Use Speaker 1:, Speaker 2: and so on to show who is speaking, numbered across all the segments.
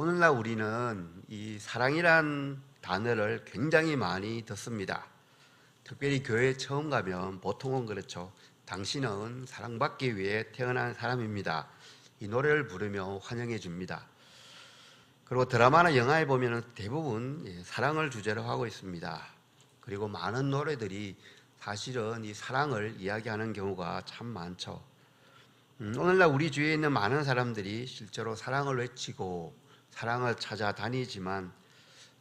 Speaker 1: 오늘날 우리는 이 사랑이란 단어를 굉장히 많이 듣습니다. 특별히 교회에 처음 가면 보통은 그렇죠. 당신은 사랑받기 위해 태어난 사람입니다. 이 노래를 부르며 환영해 줍니다. 그리고 드라마나 영화에 보면 대부분 사랑을 주제로 하고 있습니다. 그리고 많은 노래들이 사실은 이 사랑을 이야기하는 경우가 참 많죠. 오늘날 우리 주위에 있는 많은 사람들이 실제로 사랑을 외치고 사랑을 찾아다니지만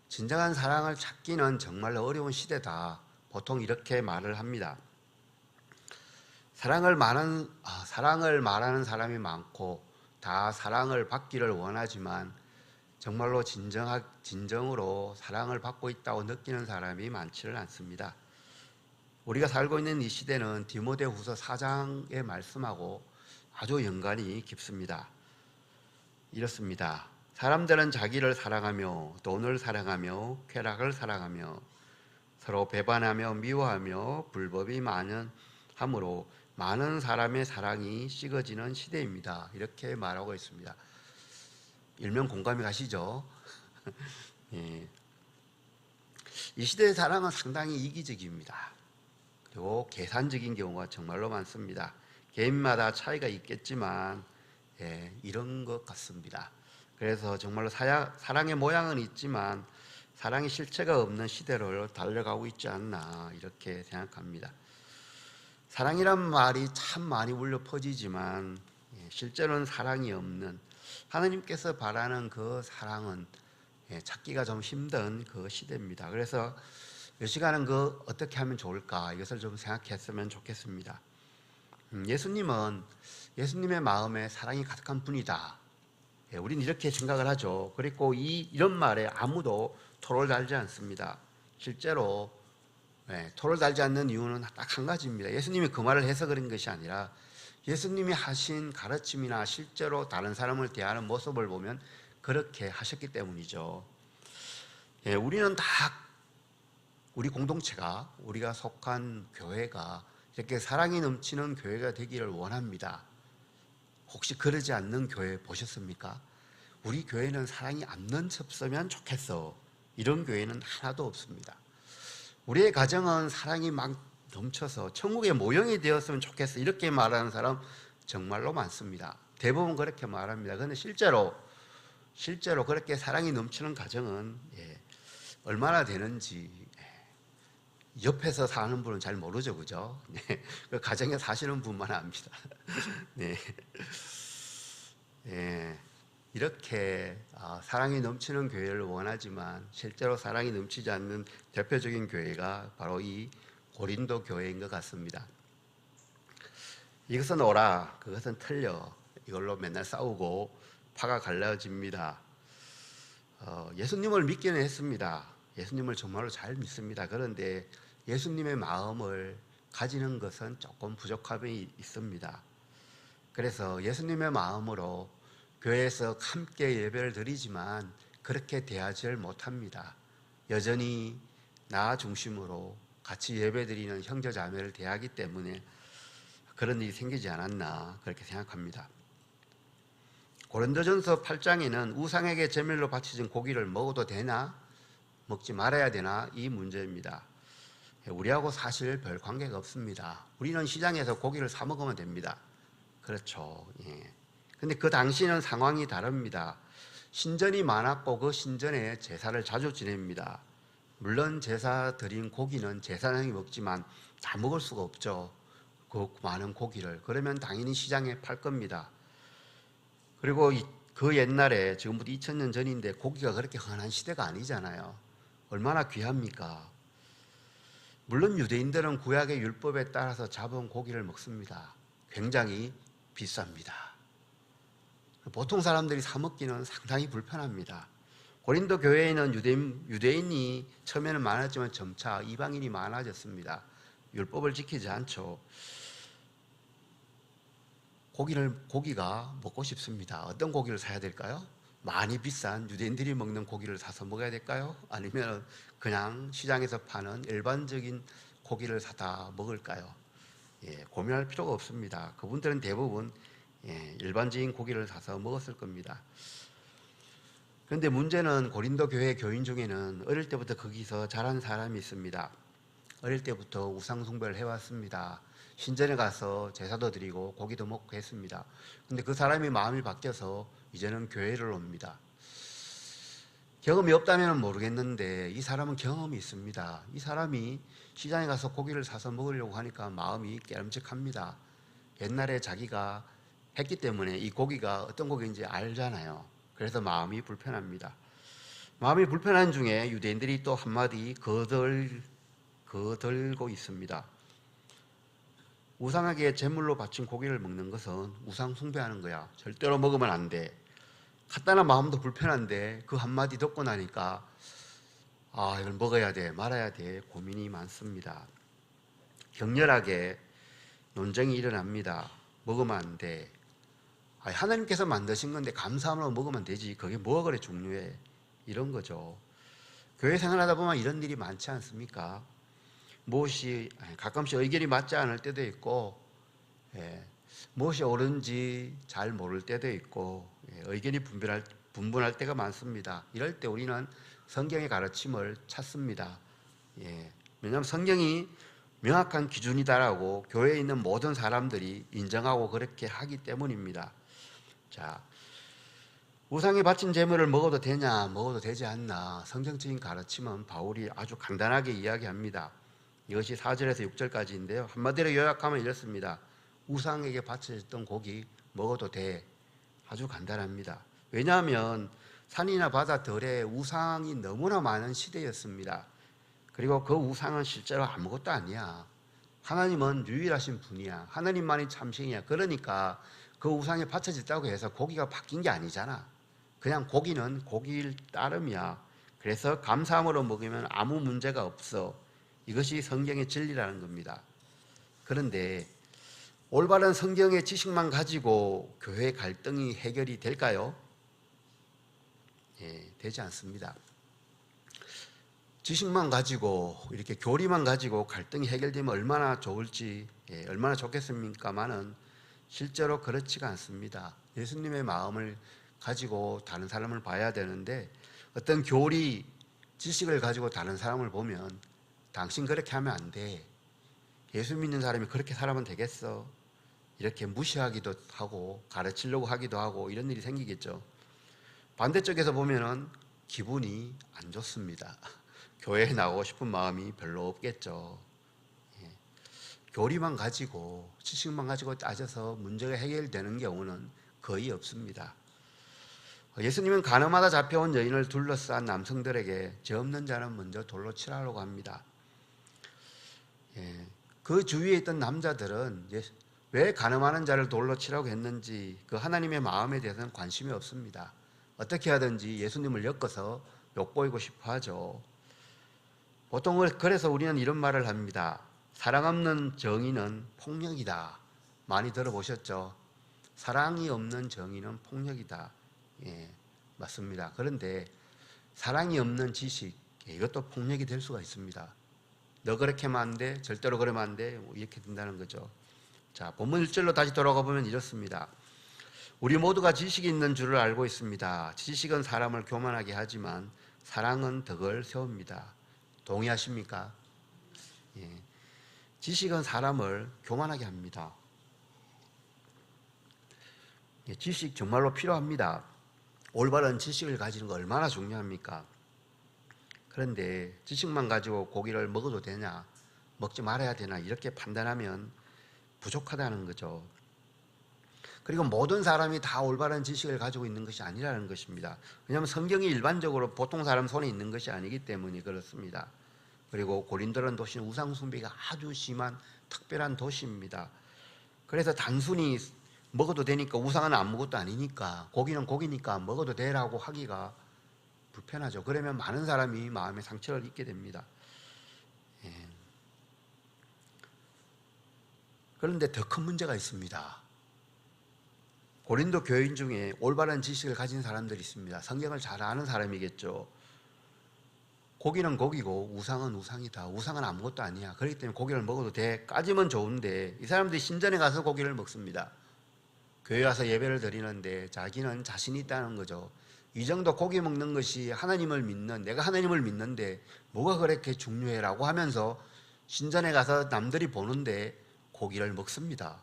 Speaker 1: 진정한 사랑을 찾기는 정말 어려운 시대다. 보통 이렇게 말을 합니다. 사랑을 말하는 사람이 많고 다 사랑을 받기를 원하지만 정말로 진정으로 사랑을 받고 있다고 느끼는 사람이 많지는 않습니다. 우리가 살고 있는 이 시대는 디모데후서 4장의 말씀하고 아주 연관이 깊습니다. 이렇습니다. 사람들은 자기를 사랑하며 돈을 사랑하며 쾌락을 사랑하며 서로 배반하며 미워하며 불법이 많음으로 많은 사람의 사랑이 식어지는 시대입니다. 이렇게 말하고 있습니다. 일명 공감이 가시죠? 예. 이 시대의 사랑은 상당히 이기적입니다. 그리고 계산적인 경우가 정말로 많습니다. 개인마다 차이가 있겠지만 이런 것 같습니다. 그래서 정말로 사랑의 모양은 있지만 사랑의 실체가 없는 시대로 달려가고 있지 않나 이렇게 생각합니다. 사랑이란 말이 참 많이 울려 퍼지지만 실제로는 사랑이 없는 하나님께서 바라는 그 사랑은 찾기가 좀 힘든 그 시대입니다. 그래서 이 시간은 그 어떻게 하면 좋을까 이것을 좀 생각했으면 좋겠습니다. 예수님의 마음에 사랑이 가득한 분이다. 우리는 이렇게 생각을 하죠. 그리고 이런 말에 아무도 토를 달지 않습니다. 실제로 토를 달지 않는 이유는 딱 한 가지입니다. 예수님이 그 말을 해서 그런 것이 아니라 예수님이 하신 가르침이나 실제로 다른 사람을 대하는 모습을 보면 그렇게 하셨기 때문이죠. 우리는 다 우리 공동체가 우리가 속한 교회가 이렇게 사랑이 넘치는 교회가 되기를 원합니다. 혹시 그러지 않는 교회 보셨습니까? 우리 교회는 사랑이 안 넘쳤으면 좋겠어. 이런 교회는 하나도 없습니다. 우리의 가정은 사랑이 막 넘쳐서 천국의 모형이 되었으면 좋겠어. 이렇게 말하는 사람 정말로 많습니다. 대부분 그렇게 말합니다. 그런데 실제로 그렇게 사랑이 넘치는 가정은 얼마나 되는지 옆에서 사는 분은 잘 모르죠, 그죠? 그 가정에 사시는 분만 압니다. 네. 이렇게 사랑이 넘치는 교회를 원하지만 실제로 사랑이 넘치지 않는 대표적인 교회가 바로 이 고린도 교회인 것 같습니다. 이것은 옳아, 그것은 틀려. 이걸로 맨날 싸우고 파가 갈라집니다. 예수님을 믿기는 했습니다. 예수님을 정말로 잘 믿습니다. 그런데 예수님의 마음을 가지는 것은 조금 부족함이 있습니다. 그래서 예수님의 마음으로 교회에서 함께 예배를 드리지만 그렇게 대하지를 못합니다. 여전히 나 중심으로 같이 예배드리는 형제자매를 대하기 때문에 그런 일이 생기지 않았나 그렇게 생각합니다. 고린도전서 8장에는 우상에게 제물로 바쳐진 고기를 먹어도 되나 먹지 말아야 되나 이 문제입니다. 우리하고 사실 별 관계가 없습니다. 우리는 시장에서 고기를 사 먹으면 됩니다. 그렇죠. 근데 그 당시는 상황이 다릅니다. 신전이 많았고 그 신전에 제사를 자주 지냅니다. 물론 제사 드린 고기는 제사장이 먹지만 다 먹을 수가 없죠. 그 많은 고기를. 그러면 당연히 시장에 팔 겁니다. 그리고 그 옛날에 지금부터 2000년 전인데 고기가 그렇게 흔한 시대가 아니잖아요. 얼마나 귀합니까? 물론 유대인들은 구약의 율법에 따라서 잡은 고기를 먹습니다. 굉장히 비쌉니다. 보통 사람들이 사 먹기는 상당히 불편합니다. 고린도 교회에는 유대인이 처음에는 많았지만 점차 이방인이 많아졌습니다. 율법을 지키지 않죠. 고기가 먹고 싶습니다. 어떤 고기를 사야 될까요? 많이 비싼 유대인들이 먹는 고기를 사서 먹어야 될까요? 아니면 그냥 시장에서 파는 일반적인 고기를 사다 먹을까요? 고민할 필요가 없습니다. 그분들은 대부분 일반적인 고기를 사서 먹었을 겁니다. 그런데 문제는 고린도 교회 교인 중에는 어릴 때부터 거기서 자란 사람이 있습니다. 어릴 때부터 우상 숭배를 해왔습니다. 신전에 가서 제사도 드리고 고기도 먹고 했습니다. 근데 그 사람이 마음이 바뀌어서 이제는 교회를 옵니다. 경험이 없다면 모르겠는데 이 사람은 경험이 있습니다. 이 사람이 시장에 가서 고기를 사서 먹으려고 하니까 마음이 깨름직합니다. 옛날에 자기가 했기 때문에 이 고기가 어떤 고기인지 알잖아요. 그래서 마음이 불편합니다. 마음이 불편한 중에 유대인들이 또 한마디 거들고 있습니다. 우상에게 제물로 바친 고기를 먹는 것은 우상 숭배하는 거야. 절대로 먹으면 안 돼. 간단한 마음도 불편한데 그 한마디 듣고 나니까 이걸 먹어야 돼 말아야 돼 고민이 많습니다. 격렬하게 논쟁이 일어납니다. 먹으면 안 돼. 하나님께서 만드신 건데 감사함으로 먹으면 되지. 그게 뭐가 그래 중요해. 이런 거죠. 교회 생활하다 보면 이런 일이 많지 않습니까? 무엇이 가끔씩 의견이 맞지 않을 때도 있고 무엇이 옳은지 잘 모를 때도 있고 의견이 분분할 때가 많습니다. 이럴 때 우리는 성경의 가르침을 찾습니다. 왜냐하면 성경이 명확한 기준이다라고 교회에 있는 모든 사람들이 인정하고 그렇게 하기 때문입니다. 자, 우상에 바친 제물을 먹어도 되냐 먹어도 되지 않나 성경적인 가르침은 바울이 아주 간단하게 이야기합니다. 이것이 4절에서 6절까지인데요. 한마디로 요약하면 이렇습니다. 우상에게 바쳐졌던 고기 먹어도 돼. 아주 간단합니다. 왜냐하면 산이나 바다 들에 우상이 너무나 많은 시대였습니다. 그리고 그 우상은 실제로 아무것도 아니야. 하나님은 유일하신 분이야. 하나님만이 참신이야. 그러니까 그 우상에 바쳐졌다고 해서 고기가 바뀐 게 아니잖아. 그냥 고기는 고기일 따름이야. 그래서 감사함으로 먹으면 아무 문제가 없어. 이것이 성경의 진리라는 겁니다. 그런데 올바른 성경의 지식만 가지고 교회 갈등이 해결이 될까요? 되지 않습니다. 지식만 가지고 이렇게 교리만 가지고 갈등이 해결되면 얼마나 좋을지 얼마나 좋겠습니까마는 실제로 그렇지가 않습니다. 예수님의 마음을 가지고 다른 사람을 봐야 되는데 어떤 교리 지식을 가지고 다른 사람을 보면 당신 그렇게 하면 안 돼. 예수 믿는 사람이 그렇게 살아면 되겠어. 이렇게 무시하기도 하고 가르치려고 하기도 하고 이런 일이 생기겠죠. 반대쪽에서 보면은 기분이 안 좋습니다. 교회에 나오고 싶은 마음이 별로 없겠죠. 교리만 가지고 지식만 가지고 따져서 문제가 해결되는 경우는 거의 없습니다. 예수님은 간음하다 잡혀온 여인을 둘러싼 남성들에게 죄 없는 자는 먼저 돌로 치라고 합니다. 그 주위에 있던 남자들은 왜 간음하는 자를 돌로 치라고 했는지 그 하나님의 마음에 대해서는 관심이 없습니다. 어떻게 하든지 예수님을 엮어서 욕보이고 싶어 하죠. 보통 그래서 우리는 이런 말을 합니다. 사랑 없는 정의는 폭력이다. 많이 들어보셨죠? 사랑이 없는 정의는 폭력이다. 맞습니다. 그런데 사랑이 없는 지식, 이것도 폭력이 될 수가 있습니다. 너 그렇게 하면 안 돼. 절대로 그러면 안 돼. 이렇게 된다는 거죠. 자, 본문 1절로 다시 돌아가 보면 이렇습니다. 우리 모두가 지식이 있는 줄을 알고 있습니다. 지식은 사람을 교만하게 하지만 사랑은 덕을 세웁니다. 동의하십니까? 지식은 사람을 교만하게 합니다. 지식 정말로 필요합니다. 올바른 지식을 가지는 거 얼마나 중요합니까? 그런데 지식만 가지고 고기를 먹어도 되냐, 먹지 말아야 되나 이렇게 판단하면 부족하다는 거죠. 그리고 모든 사람이 다 올바른 지식을 가지고 있는 것이 아니라는 것입니다. 왜냐하면 성경이 일반적으로 보통 사람 손에 있는 것이 아니기 때문에 그렇습니다. 그리고 고린도라는 도시는 우상 숭배가 아주 심한 특별한 도시입니다. 그래서 단순히 먹어도 되니까 우상은 아무것도 아니니까 고기는 고기니까 먹어도 되라고 하기가 불편하죠. 그러면 많은 사람이 마음에 상처를 입게 됩니다. 그런데 더 큰 문제가 있습니다. 고린도 교인 중에 올바른 지식을 가진 사람들이 있습니다. 성경을 잘 아는 사람이겠죠. 고기는 고기고 우상은 우상이다. 우상은 아무것도 아니야. 그렇기 때문에 고기를 먹어도 돼까지면 좋은데 이 사람들이 신전에 가서 고기를 먹습니다. 교회 와서 예배를 드리는데 자기는 자신이 있다는 거죠. 이 정도 고기 먹는 것이 하나님을 믿는, 내가 하나님을 믿는데 뭐가 그렇게 중요해라고 하면서 신전에 가서 남들이 보는데 고기를 먹습니다.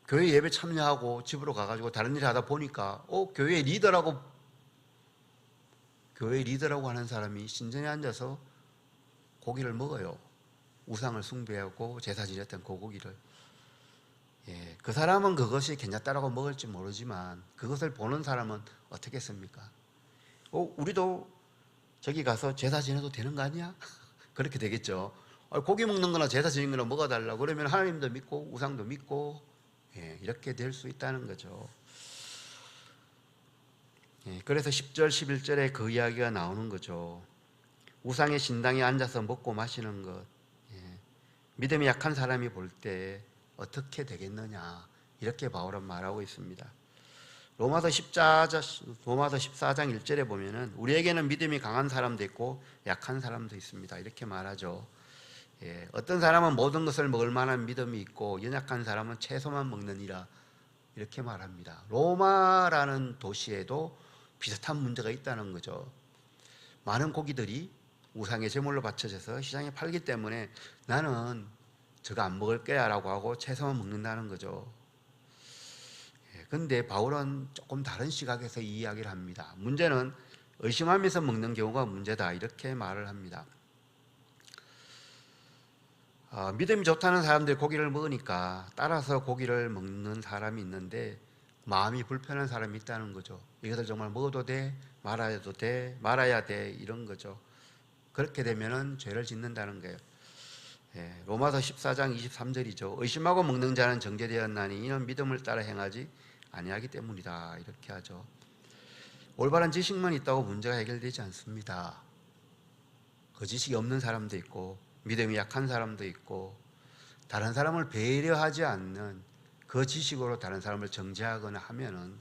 Speaker 1: 교회 예배 참여하고 집으로 가가지고 다른 일 하다 보니까 교회 리더라고 하는 사람이 신전에 앉아서 고기를 먹어요. 우상을 숭배하고 제사 지냈던 그 고기를. 그 사람은 그것이 괜찮다라고 먹을지 모르지만 그것을 보는 사람은 어떻겠습니까? 우리도 저기 가서 제사 지내도 되는 거 아니야? 그렇게 되겠죠. 고기 먹는 거나 제사 지내는 거나 먹어달라고 그러면 하나님도 믿고 우상도 믿고 이렇게 될 수 있다는 거죠. 그래서 10절 11절에 그 이야기가 나오는 거죠. 우상의 신당에 앉아서 먹고 마시는 것, 믿음이 약한 사람이 볼 때 어떻게 되겠느냐, 이렇게 바울은 말하고 있습니다. 로마서 14장 1절에 보면은 우리에게는 믿음이 강한 사람도 있고 약한 사람도 있습니다, 이렇게 말하죠. 어떤 사람은 모든 것을 먹을 만한 믿음이 있고 연약한 사람은 채소만 먹느니라, 이렇게 말합니다. 로마라는 도시에도 비슷한 문제가 있다는 거죠. 많은 고기들이 우상의 제물로 바쳐져서 시장에 팔기 때문에 나는 저거 안 먹을 거야 라고 하고 채소만 먹는다는 거죠. 그런데 바울은 조금 다른 시각에서 이 이야기를 합니다. 문제는 의심하면서 먹는 경우가 문제다, 이렇게 말을 합니다. 믿음이 좋다는 사람들이 고기를 먹으니까 따라서 고기를 먹는 사람이 있는데 마음이 불편한 사람이 있다는 거죠. 이것을 정말 먹어도 돼? 말아도 돼? 말아야 돼? 이런 거죠. 그렇게 되면은 죄를 짓는다는 거예요. 로마서 14장 23절이죠. 의심하고 먹는 자는 정죄되었나니 이는 믿음을 따라 행하지 아니하기 때문이다, 이렇게 하죠. 올바른 지식만 있다고 문제가 해결되지 않습니다. 그 지식이 없는 사람도 있고 믿음이 약한 사람도 있고 다른 사람을 배려하지 않는 그 지식으로 다른 사람을 정죄하거나 하면은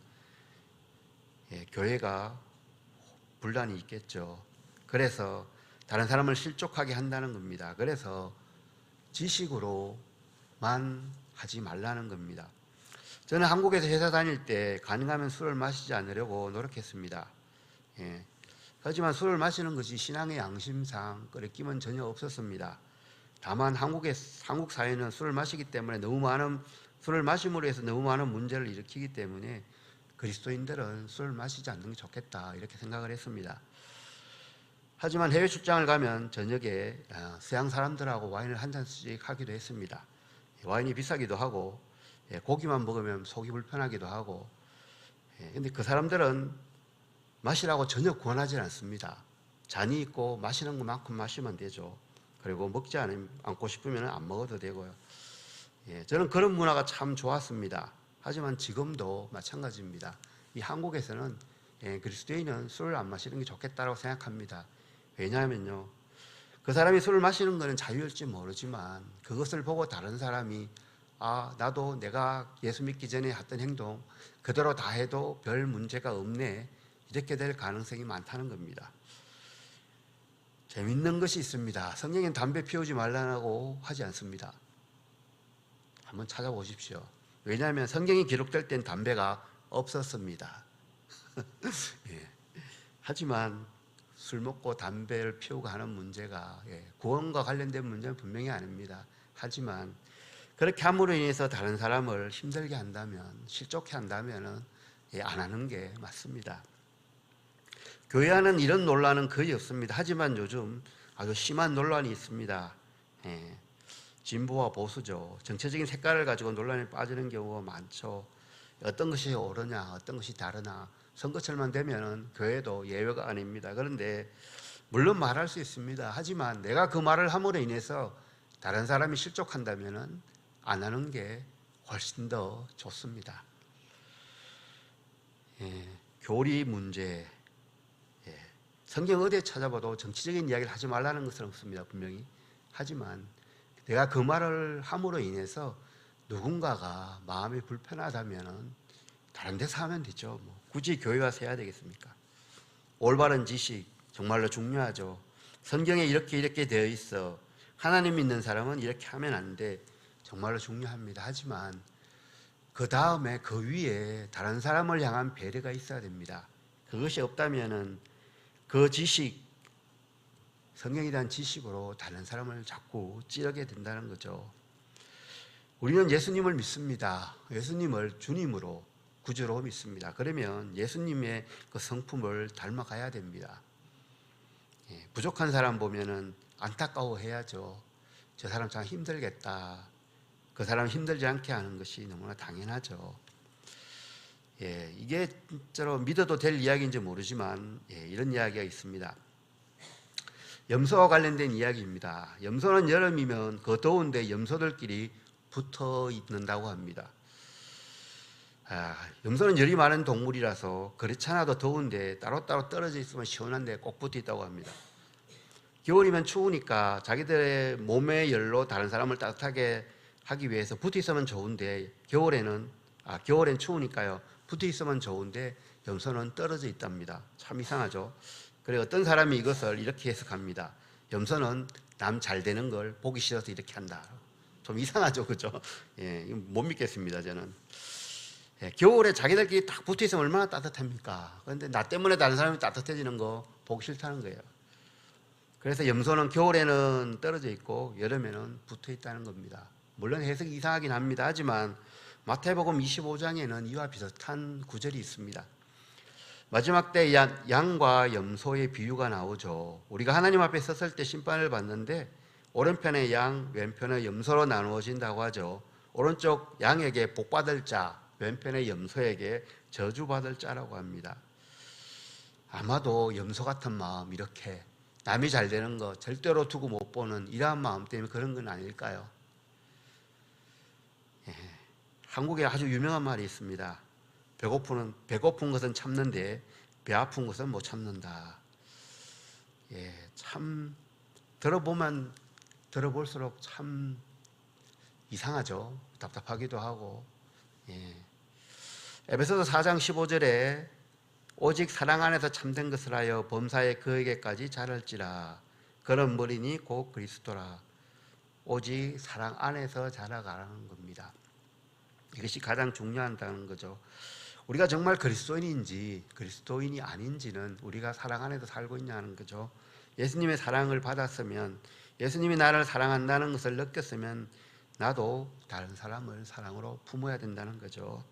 Speaker 1: 교회가 분란이 있겠죠. 그래서 다른 사람을 실족하게 한다는 겁니다. 그래서 지식으로만 하지 말라는 겁니다. 저는 한국에서 회사 다닐 때 가능하면 술을 마시지 않으려고 노력했습니다. 하지만 술을 마시는 것이 신앙의 양심상 끓임은 전혀 없었습니다. 다만 한국 사회는 술을 마시기 때문에 술을 마심으로 해서 너무 많은 문제를 일으키기 때문에 그리스도인들은 술을 마시지 않는 게 좋겠다, 이렇게 생각을 했습니다. 하지만 해외 출장을 가면 저녁에 서양 사람들하고 와인을 한 잔씩 하기도 했습니다. 와인이 비싸기도 하고 고기만 먹으면 속이 불편하기도 하고, 근데 그 사람들은 마시라고 전혀 권하지 않습니다. 잔이 있고 마시는 것만큼 마시면 되죠. 그리고 먹지 않고 싶으면 안 먹어도 되고요. 저는 그런 문화가 참 좋았습니다. 하지만 지금도 마찬가지입니다. 이 한국에서는 그리스도인은 술을 안 마시는 게 좋겠다고 생각합니다. 왜냐하면요, 그 사람이 술을 마시는 것은 자유일지 모르지만 그것을 보고 다른 사람이 나도 내가 예수 믿기 전에 했던 행동 그대로 다 해도 별 문제가 없네, 이렇게 될 가능성이 많다는 겁니다. 재밌는 것이 있습니다. 성경엔 담배 피우지 말라고 하지 않습니다. 한번 찾아보십시오. 왜냐하면 성경이 기록될 땐 담배가 없었습니다. 하지만 술 먹고 담배를 피우고 하는 문제가 구원과 관련된 문제는 분명히 아닙니다. 하지만 그렇게 함으로 인해서 다른 사람을 힘들게 한다면, 실족해 한다면 안 하는 게 맞습니다. 교회 안은 이런 논란은 거의 없습니다. 하지만 요즘 아주 심한 논란이 있습니다. 진보와 보수죠. 정체적인 색깔을 가지고 논란에 빠지는 경우가 많죠. 어떤 것이 옳으냐, 어떤 것이 다르나. 선거철만 되면 교회도 예외가 아닙니다. 그런데 물론 말할 수 있습니다. 하지만 내가 그 말을 함으로 인해서 다른 사람이 실족한다면 안 하는 게 훨씬 더 좋습니다. 교리 문제, 성경 어디에 찾아봐도 정치적인 이야기를 하지 말라는 것은 없습니다. 분명히. 하지만 내가 그 말을 함으로 인해서 누군가가 마음이 불편하다면 다른 데서 하면 되죠. 굳이 교회 와서 해야 되겠습니까? 올바른 지식 정말로 중요하죠. 성경에 이렇게 되어 있어. 하나님 믿는 사람은 이렇게 하면 안 돼. 정말로 중요합니다. 하지만 그 다음에 그 위에 다른 사람을 향한 배려가 있어야 됩니다. 그것이 없다면은 그 지식, 성경에 대한 지식으로 다른 사람을 자꾸 찌르게 된다는 거죠. 우리는 예수님을 믿습니다. 예수님을 주님으로, 구주로 믿습니다. 그러면 예수님의 그 성품을 닮아가야 됩니다. 부족한 사람 보면은 안타까워해야죠. 저 사람 참 힘들겠다. 그 사람 힘들지 않게 하는 것이 너무나 당연하죠. 이게 진짜로 믿어도 될 이야기인지 모르지만 이런 이야기가 있습니다. 염소와 관련된 이야기입니다. 염소는 여름이면 그 더운데 염소들끼리 붙어 있는다고 합니다. 염소는 열이 많은 동물이라서 그렇잖아도 더운데 따로따로 떨어져 있으면 시원한데 꼭 붙어 있다고 합니다. 겨울이면 추우니까 자기들의 몸의 열로 다른 사람을 따뜻하게 하기 위해서 붙어 있으면 좋은데 겨울엔 추우니까요. 붙어 있으면 좋은데 염소는 떨어져 있답니다. 참 이상하죠. 그리고 어떤 사람이 이것을 이렇게 해석합니다. 염소는 남 잘 되는 걸 보기 싫어서 이렇게 한다. 좀 이상하죠, 그죠? 못 믿겠습니다, 저는. 겨울에 자기들끼리 딱 붙어 있으면 얼마나 따뜻합니까? 그런데 나 때문에 다른 사람이 따뜻해지는 거 보기 싫다는 거예요. 그래서 염소는 겨울에는 떨어져 있고 여름에는 붙어 있다는 겁니다. 물론 해석이 이상하긴 합니다. 하지만 마태복음 25장에는 이와 비슷한 구절이 있습니다. 마지막 때 양과 염소의 비유가 나오죠. 우리가 하나님 앞에 섰을 때 심판을 받는데 오른편의 양, 왼편의 염소로 나누어진다고 하죠. 오른쪽 양에게 복받을 자, 왼편의 염소에게 저주받을 자라고 합니다. 아마도 염소 같은 마음, 이렇게 남이 잘 되는 거 절대로 두고 못 보는 이러한 마음 때문에 그런 건 아닐까요? 한국에 아주 유명한 말이 있습니다. 배고픈 것은 참는데 배 아픈 것은 못 참는다. 참 들어보면 들어볼수록 참 이상하죠. 답답하기도 하고. 에베소서 4장 15절에 오직 사랑 안에서 참된 것을 하여 범사에 그에게까지 자랄지라. 그런 머리니 곧 그리스도라. 오직 사랑 안에서 자라가라는 겁니다. 이것이 가장 중요하다는 거죠. 우리가 정말 그리스도인인지 그리스도인이 아닌지는 우리가 사랑 안에서 살고 있냐는 거죠. 예수님의 사랑을 받았으면, 예수님이 나를 사랑한다는 것을 느꼈으면 나도 다른 사람을 사랑으로 품어야 된다는 거죠.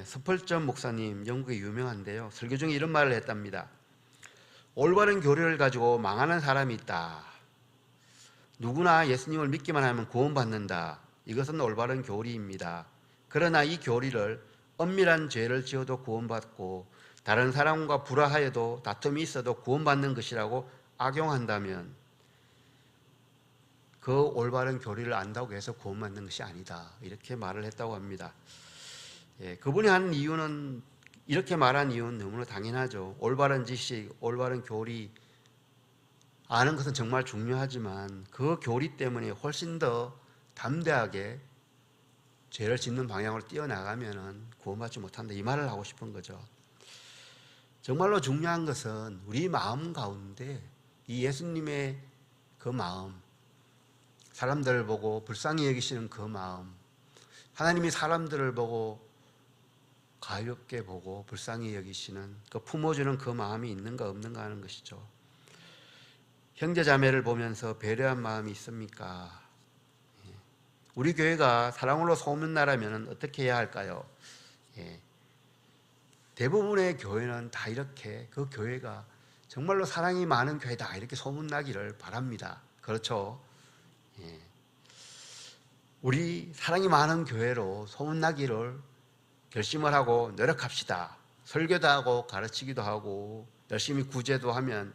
Speaker 1: 스펄전 목사님, 영국에 유명한데요, 설교 중에 이런 말을 했답니다. 올바른 교리를 가지고 망하는 사람이 있다. 누구나 예수님을 믿기만 하면 구원받는다. 이것은 올바른 교리입니다. 그러나 이 교리를 엄밀한 죄를 지어도 구원받고 다른 사람과 불화하여도 다툼이 있어도 구원받는 것이라고 악용한다면 그 올바른 교리를 안다고 해서 구원받는 것이 아니다. 이렇게 말을 했다고 합니다. 그분이 한 이유는, 이렇게 말한 이유는 너무나 당연하죠. 올바른 지식, 올바른 교리 아는 것은 정말 중요하지만 그 교리 때문에 훨씬 더 담대하게 죄를 짓는 방향으로 뛰어나가면 구원받지 못한다. 이 말을 하고 싶은 거죠. 정말로 중요한 것은 우리 마음 가운데 이 예수님의 그 마음, 사람들을 보고 불쌍히 여기시는 그 마음, 하나님이 사람들을 보고 가볍게 보고 불쌍히 여기시는 그 품어주는 그 마음이 있는가 없는가 하는 것이죠. 형제자매를 보면서 배려한 마음이 있습니까? 우리 교회가 사랑으로 소문나라면 어떻게 해야 할까요? 대부분의 교회는 다 이렇게, 그 교회가 정말로 사랑이 많은 교회다 이렇게 소문나기를 바랍니다. 그렇죠? 우리 사랑이 많은 교회로 소문나기를 결심을 하고 노력합시다. 설교도 하고 가르치기도 하고 열심히 구제도 하면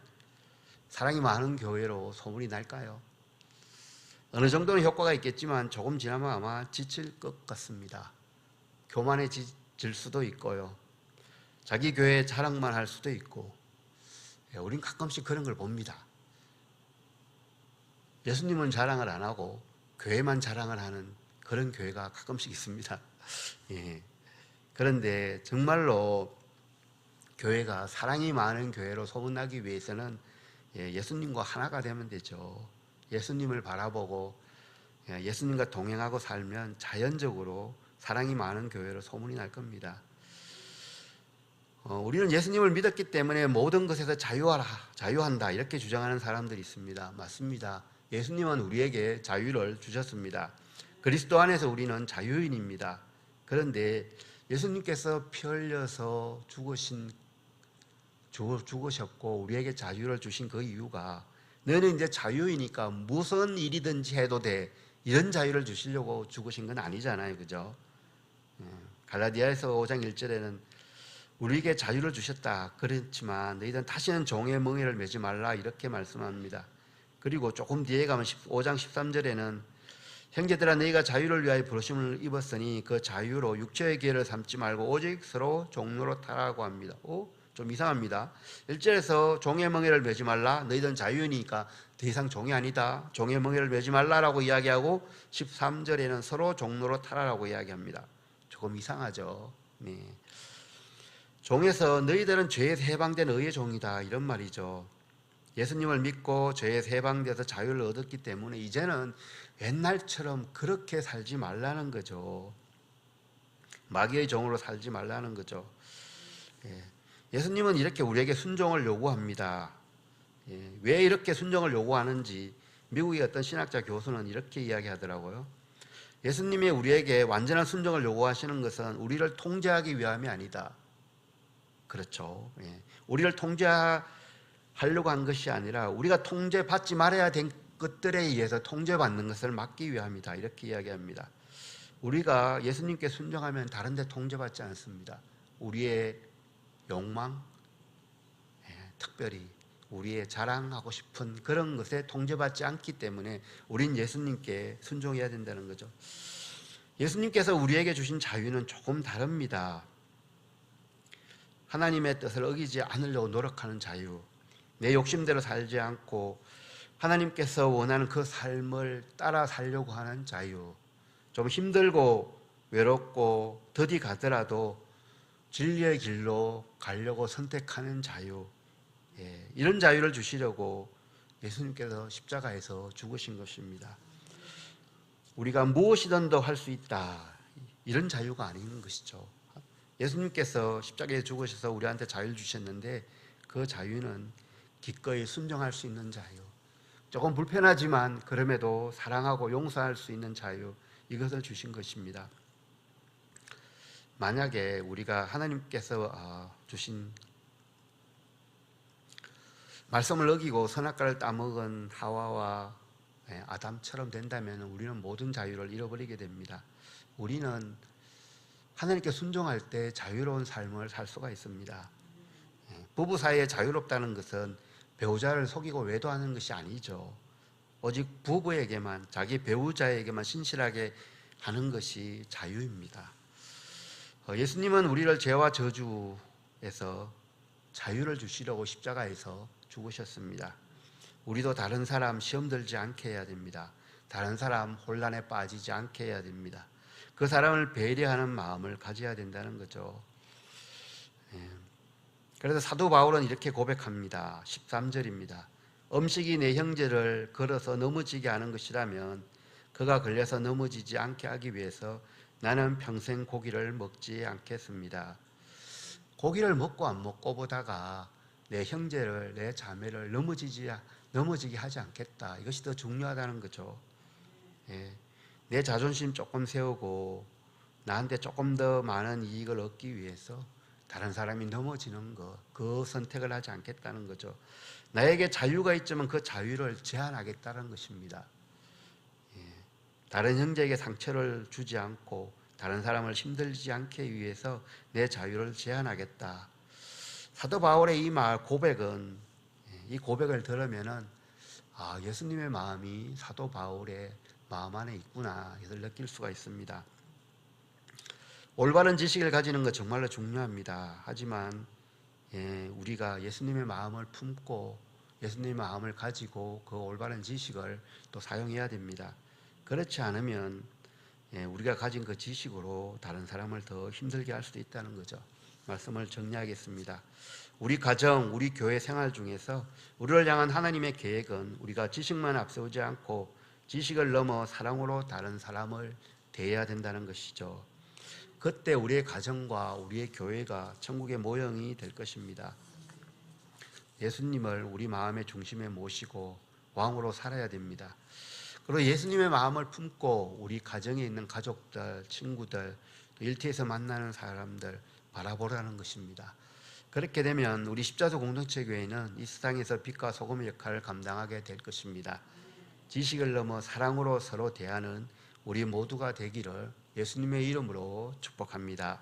Speaker 1: 사랑이 많은 교회로 소문이 날까요? 어느 정도는 효과가 있겠지만 조금 지나면 아마 지칠 것 같습니다. 교만해질 수도 있고요. 자기 교회 자랑만 할 수도 있고. 우린 가끔씩 그런 걸 봅니다. 예수님은 자랑을 안 하고 교회만 자랑을 하는 그런 교회가 가끔씩 있습니다. 그런데 정말로 교회가 사랑이 많은 교회로 소문나기 위해서는 예수님과 하나가 되면 되죠. 예수님을 바라보고 예수님과 동행하고 살면 자연적으로 사랑이 많은 교회로 소문이 날 겁니다. 우리는 예수님을 믿었기 때문에 모든 것에서 자유한다 이렇게 주장하는 사람들이 있습니다. 맞습니다. 예수님은 우리에게 자유를 주셨습니다. 그리스도 안에서 우리는 자유인입니다. 그런데 예수님께서 피 흘려서 죽으셨고 우리에게 자유를 주신 그 이유가 너는 이제 자유이니까 무슨 일이든지 해도 돼 이런 자유를 주시려고 죽으신 건 아니잖아요. 그죠? 갈라디아에서 5장 1절에는 우리에게 자유를 주셨다. 그렇지만 너희들은 다시는 종의 멍에를 매지 말라 이렇게 말씀합니다. 그리고 조금 뒤에 가면 5장 13절에는 형제들아 너희가 자유를 위하여 부르심을 입었으니 그 자유로 육체의 기회를 삼지 말고 오직 서로 종로로 타라고 합니다. 좀 이상합니다. 1절에서 종의 멍에를 매지 말라. 너희들은 자유이니까 더 이상 종이 아니다. 종의 멍에를 매지 말라라고 이야기하고 13절에는 서로 종로로 타라라고 이야기합니다. 조금 이상하죠. 네. 종에서 너희들은 죄에서 해방된 의의 종이다 이런 말이죠. 예수님을 믿고 죄에서 해방돼서 자유를 얻었기 때문에 이제는 옛날처럼 그렇게 살지 말라는 거죠. 마귀의 종으로 살지 말라는 거죠. 예수님은 이렇게 우리에게 순종을 요구합니다. 왜 이렇게 순종을 요구하는지 미국의 어떤 신학자 교수는 이렇게 이야기하더라고요. 예수님이 우리에게 완전한 순종을 요구하시는 것은 우리를 통제하기 위함이 아니다. 그렇죠. 우리를 통제하려고 한 것이 아니라 우리가 통제받지 말아야 된 것들에 의해서 통제받는 것을 막기 위함이다. 이렇게 이야기합니다. 우리가 예수님께 순종하면 다른 데 통제받지 않습니다. 우리의 욕망, 특별히 우리의 자랑하고 싶은 그런 것에 통제받지 않기 때문에 우린 예수님께 순종해야 된다는 거죠. 예수님께서 우리에게 주신 자유는 조금 다릅니다. 하나님의 뜻을 어기지 않으려고 노력하는 자유, 내 욕심대로 살지 않고 하나님께서 원하는 그 삶을 따라 살려고 하는 자유, 좀 힘들고 외롭고 더디 가더라도 진리의 길로 가려고 선택하는 자유, 이런 자유를 주시려고 예수님께서 십자가에서 죽으신 것입니다. 우리가 무엇이든 더 할 수 있다 이런 자유가 아닌 것이죠. 예수님께서 십자가에 죽으셔서 우리한테 자유를 주셨는데 그 자유는 기꺼이 순종할 수 있는 자유, 조금 불편하지만 그럼에도 사랑하고 용서할 수 있는 자유, 이것을 주신 것입니다. 만약에 우리가 하나님께서 주신 말씀을 어기고 선악과를 따먹은 하와와 아담처럼 된다면 우리는 모든 자유를 잃어버리게 됩니다. 우리는 하나님께 순종할 때 자유로운 삶을 살 수가 있습니다. 부부 사이에 자유롭다는 것은 배우자를 속이고 외도하는 것이 아니죠. 오직 부부에게만, 자기 배우자에게만 신실하게 하는 것이 자유입니다. 예수님은 우리를 죄와 저주에서 자유를 주시려고 십자가에서 죽으셨습니다. 우리도 다른 사람 시험 들지 않게 해야 됩니다. 다른 사람 혼란에 빠지지 않게 해야 됩니다. 그 사람을 배려하는 마음을 가져야 된다는 거죠. 그래서 사도 바울은 이렇게 고백합니다. 13절입니다. 음식이 내 형제를 걸어서 넘어지게 하는 것이라면 그가 걸려서 넘어지지 않게 하기 위해서 나는 평생 고기를 먹지 않겠습니다. 고기를 먹고 안 먹고 보다가 내 형제를, 내 자매를 넘어지게 하지 않겠다. 이것이 더 중요하다는 거죠. 내 자존심 조금 세우고 나한테 조금 더 많은 이익을 얻기 위해서 다른 사람이 넘어지는 것, 그 선택을 하지 않겠다는 거죠. 나에게 자유가 있지만 그 자유를 제한하겠다는 것입니다. 다른 형제에게 상처를 주지 않고 다른 사람을 힘들지 않게 위해서 내 자유를 제한하겠다. 사도 바울의 이 고백은, 이 고백을 들으면은 예수님의 마음이 사도 바울의 마음 안에 있구나 이걸 느낄 수가 있습니다. 올바른 지식을 가지는 것 정말로 중요합니다. 하지만 우리가 예수님의 마음을 품고 예수님의 마음을 가지고 그 올바른 지식을 또 사용해야 됩니다. 그렇지 않으면 우리가 가진 그 지식으로 다른 사람을 더 힘들게 할 수도 있다는 거죠. 말씀을 정리하겠습니다. 우리 가정, 우리 교회 생활 중에서 우리를 향한 하나님의 계획은 우리가 지식만 앞세우지 않고 지식을 넘어 사랑으로 다른 사람을 대해야 된다는 것이죠. 그때 우리의 가정과 우리의 교회가 천국의 모형이 될 것입니다. 예수님을 우리 마음의 중심에 모시고 왕으로 살아야 됩니다. 그리고 예수님의 마음을 품고 우리 가정에 있는 가족들, 친구들, 일터에서 만나는 사람들 바라보라는 것입니다. 그렇게 되면 우리 십자수 공동체 교회는 이 세상에서 빛과 소금의 역할을 감당하게 될 것입니다. 지식을 넘어 사랑으로 서로 대하는 우리 모두가 되기를 예수님의 이름으로 축복합니다.